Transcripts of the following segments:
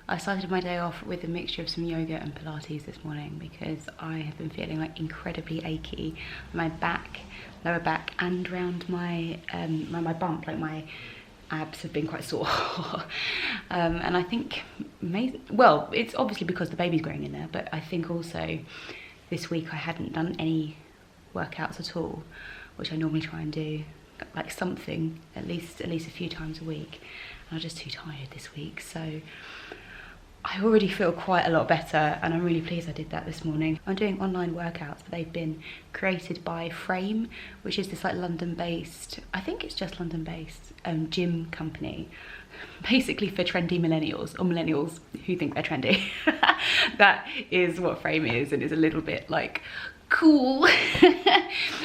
I started my day off with a mixture of some yoga and Pilates this morning because I have been feeling like incredibly achy. My back, lower back, and round my my bump, like my abs have been quite sore. And I think, well, it's obviously because the baby's growing in there, but I think also this week I hadn't done any workouts at all, which I normally try and do, like something at least a few times a week. And I was just too tired this week, so I already feel quite a lot better, and I'm really pleased I did that this morning. I'm doing online workouts, but they've been created by Frame, which is this like London-based, I think it's just London-based gym company, basically for trendy millennials, or millennials who think they're trendy. That is what Frame is, and it's a little bit like cool.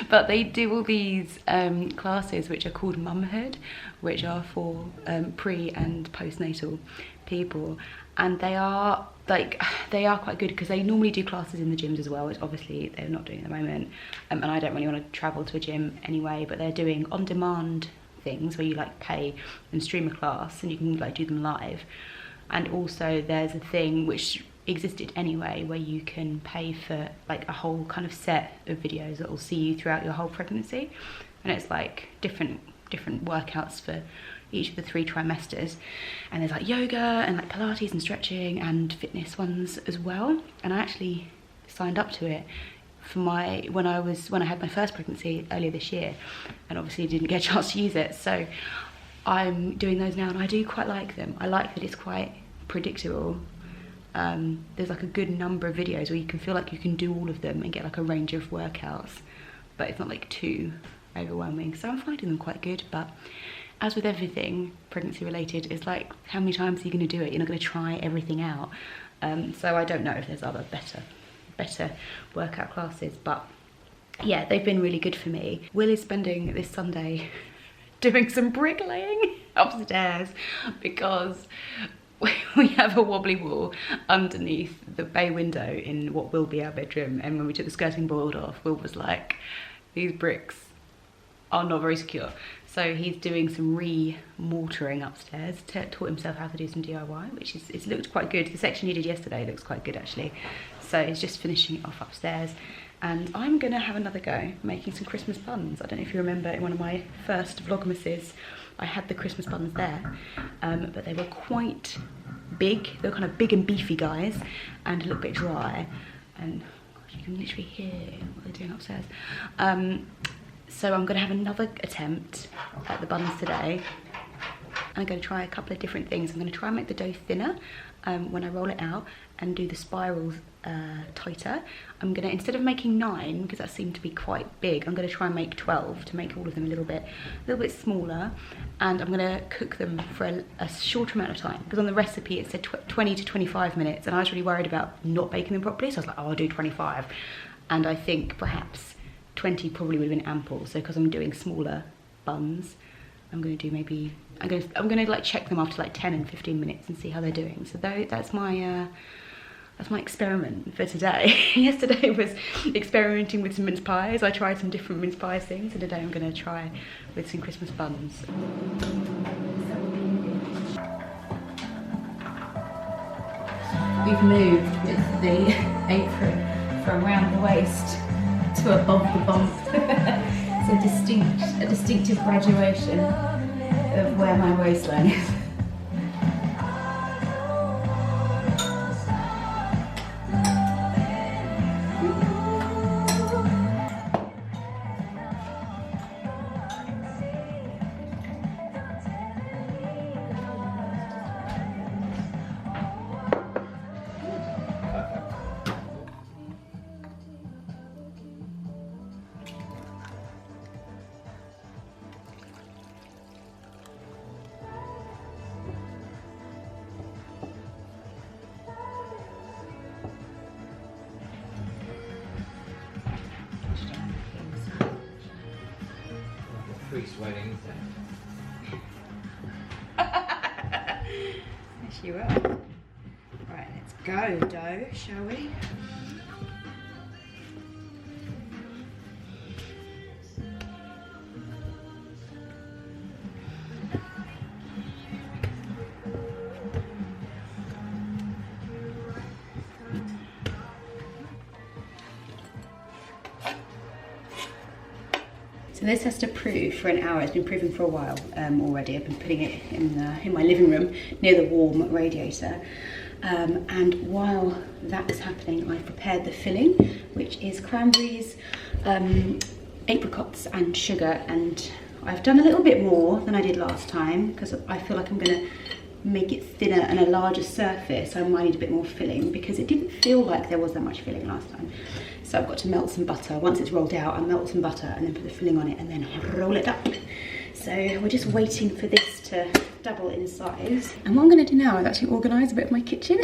But they do all these classes which are called mumhood, which are for pre and postnatal people, and they are quite good because they normally do classes in the gyms as well, which obviously they're not doing at the moment, and I don't really want to travel to a gym anyway, but they're doing on-demand things where you like pay and stream a class and you can like do them live. And also there's a thing which existed anyway where you can pay for like a whole kind of set of videos that will see you throughout your whole pregnancy, and it's like different workouts for each of the 3 trimesters, and there's like yoga and like Pilates and stretching and fitness ones as well. And I actually signed up to it for when I had my first pregnancy earlier this year, and obviously didn't get a chance to use it, so I'm doing those now, and I do quite like them. I like that it's quite predictable. There's like a good number of videos where you can feel like you can do all of them and get like a range of workouts, but it's not like too overwhelming, so I'm finding them quite good. But as with everything pregnancy related, it's like, how many times are you going to do it? You're not going to try everything out. So I don't know if there's other better workout classes, but yeah, they've been really good for me. Will is spending this Sunday doing some bricklaying upstairs because we have a wobbly wall underneath the bay window in what will be our bedroom, and when we took the skirting board off, Will was like, these bricks are not very secure. So he's doing some re-mortaring upstairs, taught himself how to do some DIY, which it's looked quite good. The section he did yesterday looks quite good actually. So he's just finishing it off upstairs, and I'm gonna have another go making some Christmas buns. I don't know if you remember in one of my first Vlogmases, I had the Christmas buns there, but they were quite big. They were kind of big and beefy guys, and a little bit dry, and gosh, you can literally hear what they're doing upstairs. So I'm going to have another attempt at the buns today. I'm going to try a couple of different things. I'm going to try and make the dough thinner when I roll it out, and do the spirals tighter. I'm going to, instead of making 9, because that seemed to be quite big, I'm going to try and make 12 to make all of them a little bit smaller. And I'm going to cook them for a shorter amount of time, because on the recipe it said 20 to 25 minutes, and I was really worried about not baking them properly, so I was like, oh, I'll do 25. And I think perhaps 20 probably would have been ample. So because I'm doing smaller buns, I'm going to do maybe, I'm going to like check them after like 10 and 15 minutes and see how they're doing. So that's my experiment for today. Yesterday was experimenting with some mince pies. I tried some different mince pie things, and today I'm going to try with some Christmas buns. We've moved the apron from around the waist to above the bump. It's a distinctive graduation of where my waistline is. Sweating. Yes, you are. Right, let's go, dough, shall we? So this has to prove for an hour. It's been proving for a while already. I've been putting it in my living room near the warm radiator. And while that is happening, I've prepared the filling, which is cranberries, apricots and sugar, and I've done a little bit more than I did last time because I feel like I'm going to make it thinner and a larger surface, so I might need a bit more filling because it didn't feel like there was that much filling last time. So I've got to melt some butter. Once it's rolled out, I'll melt some butter and then put the filling on it and then roll it up. So we're just waiting for this to double in size. And what I'm going to do now is actually organise a bit of my kitchen.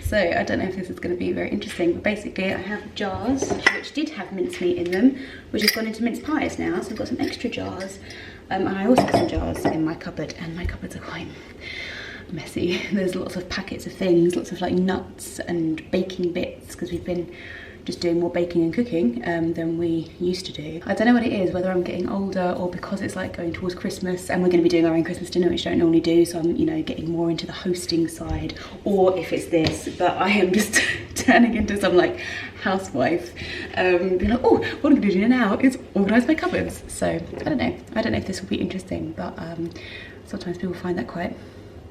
So I don't know if this is going to be very interesting, but basically I have jars which did have mincemeat in them, which has gone into mince pies now. So I've got some extra jars. And I also have some jars in my cupboard, and my cupboards are quite messy. There's lots of packets of things, lots of like nuts and baking bits, because we've been just doing more baking and cooking than we used to do. I don't know what it is, whether I'm getting older or because it's like going towards Christmas and we're going to be doing our own Christmas dinner, which I don't normally do, so I'm, you know, getting more into the hosting side, or if it's this, but I am just turning into some like housewife, being like, oh, what I'm going to do now is organise my cupboards. So I don't know if this will be interesting, but sometimes people find that quite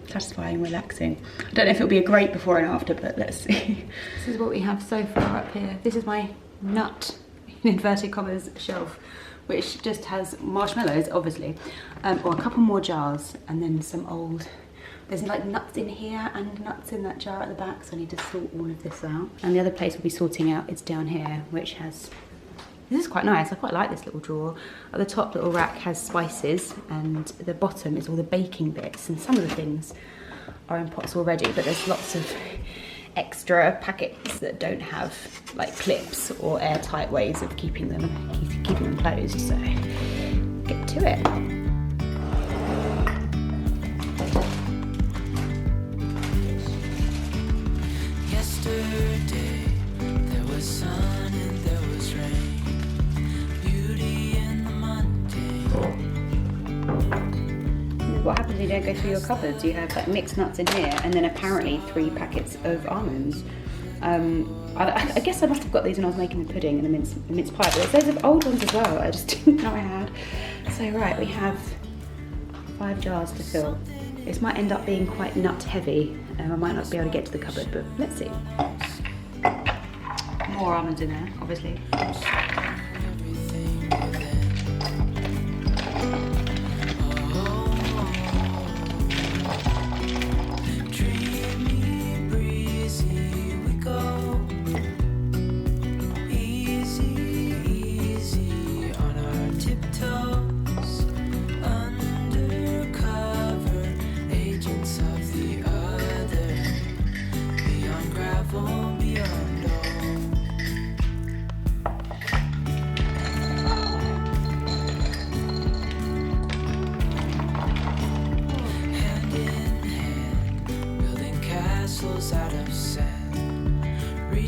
satisfying, relaxing. I don't know if it'll be a great before and after, but let's see. This is what we have so far up here. This is my nut, in inverted commas, shelf, which just has marshmallows, obviously, or a couple more jars, and then some old, there's like nuts in here and nuts in that jar at the back, so I need to sort all of this out. And the other place we'll be sorting out is down here, which has, this is quite nice, I quite like this little drawer. At the top little rack has spices, and the bottom is all the baking bits, and some of the things are in pots already, but there's lots of extra packets that don't have like clips or airtight ways of keeping them closed, so get to it. What happens if you don't go through your cupboards? You have like mixed nuts in here, and then apparently 3 packets of almonds. I guess I must have got these when I was making the pudding and the mince pie, but there's loads of old ones as well I just didn't know I had. So right, we have 5 jars to fill. This might end up being quite nut heavy, I might not be able to get to the cupboard, but let's see. More almonds in there, obviously.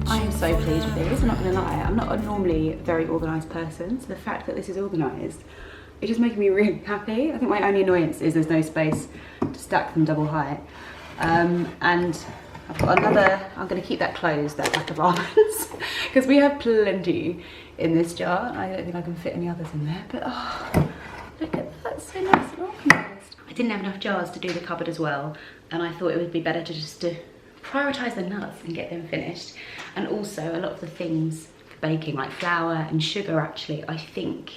I am so pleased with these, I'm not going to lie. I'm not a normally very organised person, so the fact that this is organised, it's just making me really happy. I think my only annoyance is there's no space to stack them double height. And I've got another, I'm going to keep that closed, that pack of almonds, because we have plenty in this jar. I don't think I can fit any others in there, but oh, look at that, so nice and organised. I didn't have enough jars to do the cupboard as well, and I thought it would be better to just prioritise the nuts and get them finished. And also a lot of the things for baking, like flour and sugar, actually, I think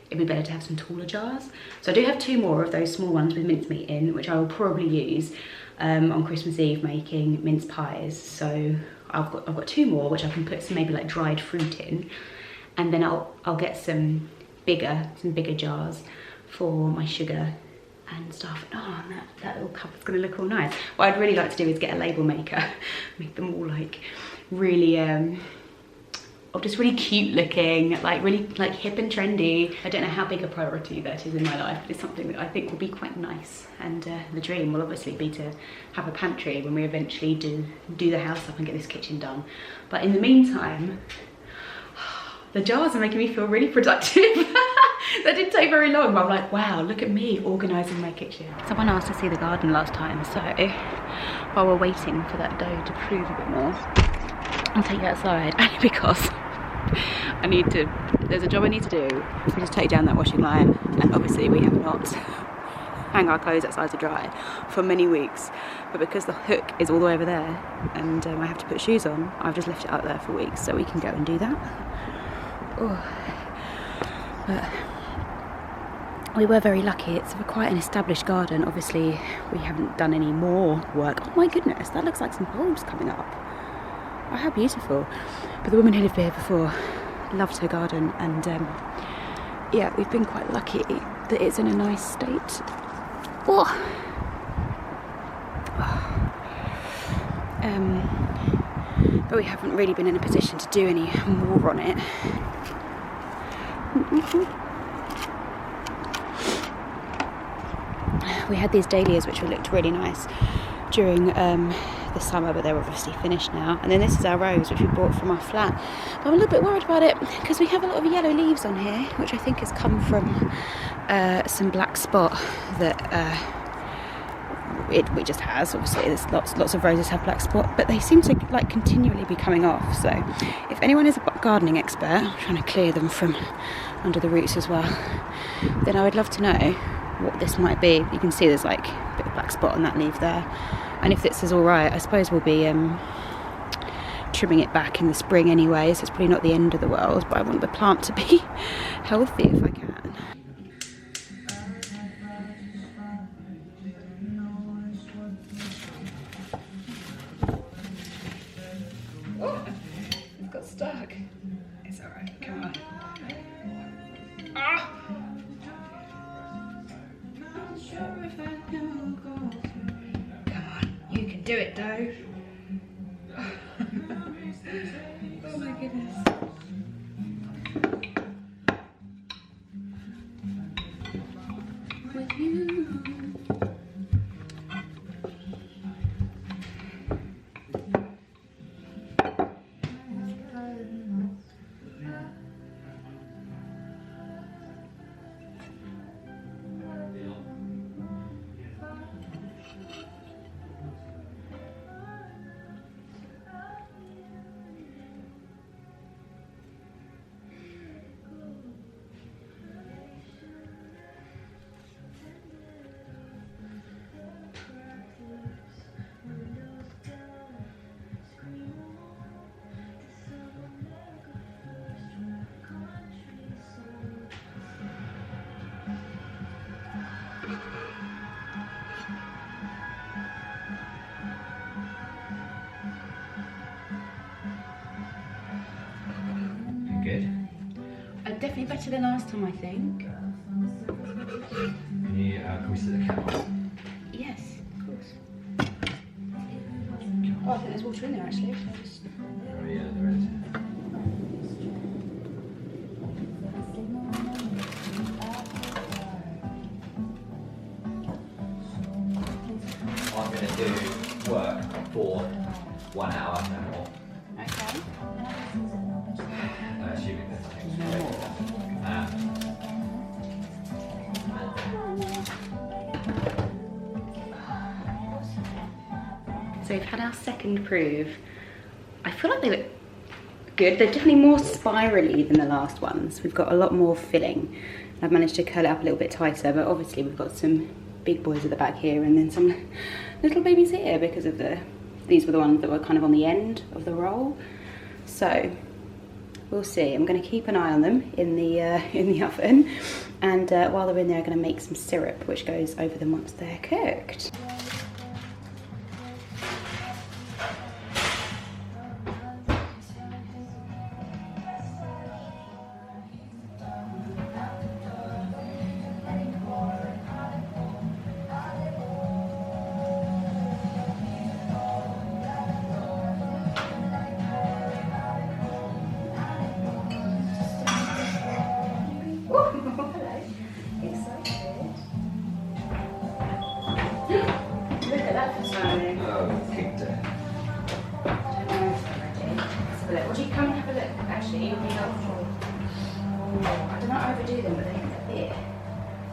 it'd be better to have some taller jars. So I do have 2 more of those small ones with mincemeat in, which I will probably use on Christmas Eve making mince pies. So I've got 2 more, which I can put some maybe like dried fruit in, and then I'll get some bigger jars for my sugar and stuff. Oh, and that little cupboard's gonna look all nice. What I'd really like to do is get a label maker, make them all like really just really cute looking, like really like hip and trendy. I don't know how big a priority that is in my life, but it's something that I think will be quite nice. And the dream will obviously be to have a pantry when we eventually do the house up and get this kitchen done. But in the meantime, the jars are making me feel really productive. That didn't take very long, but I'm like, wow, look at me organising my kitchen. Someone asked to see the garden last time, so while we're waiting for that dough to prove a bit more, I'll take you outside, only because there's a job I need to do, which is take down that washing line, and obviously we have not hang our clothes outside to dry for many weeks, but because the hook is all the way over there and I have to put shoes on, I've just left it out there for weeks so we can go and do that. Oh. But we were very lucky. It's quite an established garden. Obviously we haven't done any more work. Oh my goodness, that looks like some bulbs coming up. Oh, how beautiful. But the woman who lived here before loved her garden, and yeah, we've been quite lucky that it's in a nice state. Oh. But we haven't really been in a position to do any more on it. We had these dahlias which looked really nice during the summer, but they're obviously finished now. And then this is our rose, which we bought from our flat. But I'm a little bit worried about it because we have a lot of yellow leaves on here, which I think has come from some black spot that it just has. Obviously there's lots of roses have black spot, but they seem to like continually be coming off. So if anyone is a gardening expert, I'm trying to clear them from under the roots as well, then I would love to know what this might be. You can see there's like a bit of black spot on that leaf there, and if this is all right, I suppose we'll be trimming it back in the spring anyway, so it's probably not the end of the world, but I want the plant to be healthy if I can. Oh, it got stuck. It's alright, come on. Ah! Sure if I know. Come on, you can do it, Dove. Oh my goodness. With you. Good. Definitely better than last time, I think. Can we sit the kettle? Yes, of course. Oh, I think there's water in there actually. So just... Oh yeah, there is. I'm going to do work for 1 hour, no more. Okay. Assuming there's nothing So we've had our second proof. I feel like they look good. They're definitely more spirally than the last ones. We've got a lot more filling. I've managed to curl it up a little bit tighter, but obviously we've got some big boys at the back here and then some little babies here because of these were the ones that were kind of on the end of the roll. So we'll see. I'm going to keep an eye on them in the oven, and while they're in there I'm going to make some syrup which goes over them once they're cooked. Would you come and have a look? Actually, it would be helpful. I don't know how I overdo them, but they look a bit.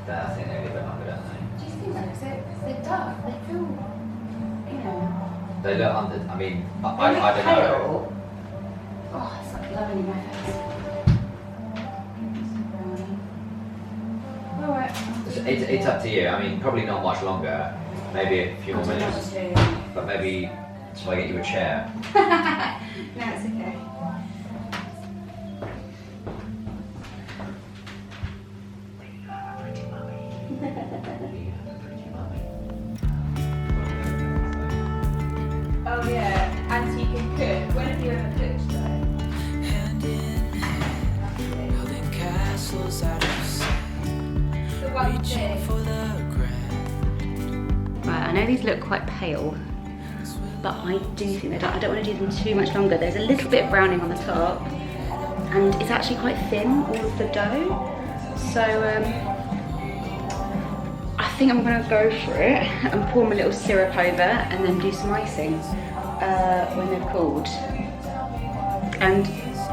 I think they're a bit longer, don't they? Do you think that? Because they're dark. They feel, you know. They look under. I mean, I They look don't know. pale. Oh, it's like blowing in my face. It's up to you. I mean, probably not much longer. Maybe a few more minutes. But maybe shall I get you a chair? No, it's okay. Oh yeah, and so you can cook. When have you ever cooked though? Hand in hand, building castles out of sand, The one reaching thing. for the grand. Right, I know these look quite pale, but I do think that I don't want to do them too much longer. There's a little bit of browning on the top, and it's actually quite thin, all of the dough. So I think I'm going to go for it and pour my little syrup over and then do some icing when they're cooled. And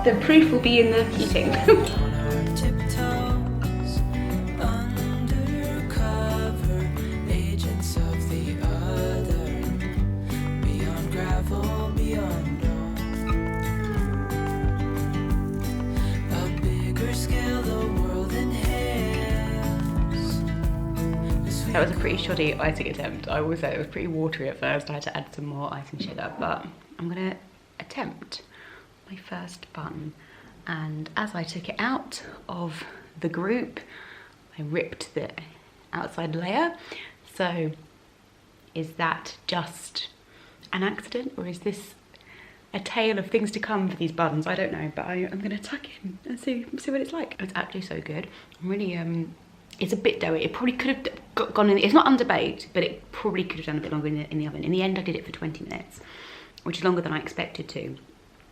the proof will be in the eating. On our tiptoes, undercover, agents of the other, beyond gravel, beyond all. A bigger scale, the world inhales. That was a pretty shoddy icing attempt. I will say it was pretty watery at first. I had to add some more icing sugar, but I'm going to attempt my first bun. And as I took it out of the group, I ripped the outside layer. So is that just an accident, or is this a tale of things to come for these buns? I don't know, but I'm going to tuck in and see what it's like. It's actually so good. I'm really it's a bit doughy. It probably could have gone in. It's not underbaked, but it probably could have done a bit longer in the oven. In the end, I did it for 20 minutes, which is longer than I expected to,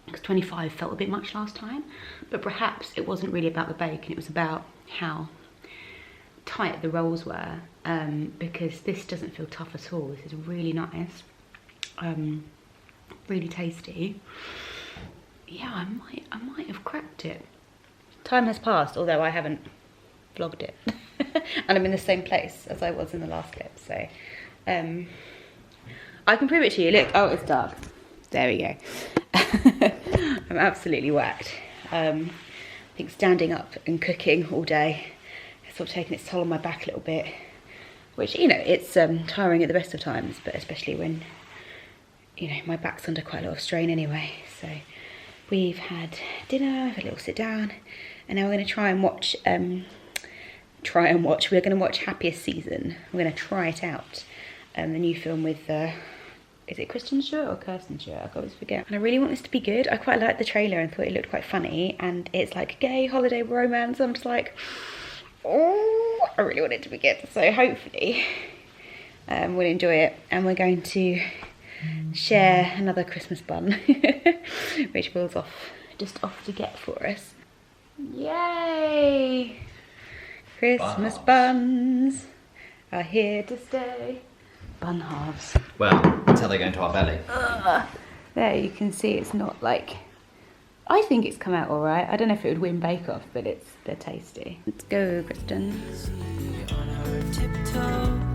because 25 felt a bit much last time. But perhaps it wasn't really about the bacon. It was about how tight the rolls were, because this doesn't feel tough at all. This is really nice, really tasty. Yeah, I might have cracked it. Time has passed, although I haven't vlogged it. And I'm in the same place as I was in the last clip, so I can prove it to you. Look, oh, it's dark. There we go. I'm absolutely whacked. I think standing up and cooking all day has sort of taken its toll on my back a little bit, which, you know, it's tiring at the best of times, but especially when, you know, my back's under quite a lot of strain anyway. So we've had dinner, we've had a little sit down, and now we're going to try and watch we're going to watch Happiest Season. We're going to try it out, the new film with is it Kristen Stewart or Kirsten Stewart? I always forget. And I really want this to be good. I quite liked the trailer and thought it looked quite funny, and it's like gay holiday romance. I'm just like, oh, I really want it to be good. So hopefully we'll enjoy it, and we're going to share another Christmas bun, which Will's just off to get for us. Yay! Christmas buns are here to stay. Bun halves. Well, that's how they go into our belly. There you can see it's not like, I think it's come out all right. I don't know if it would win Bake Off, but they're tasty. Let's go, Kristen. On our tiptoes.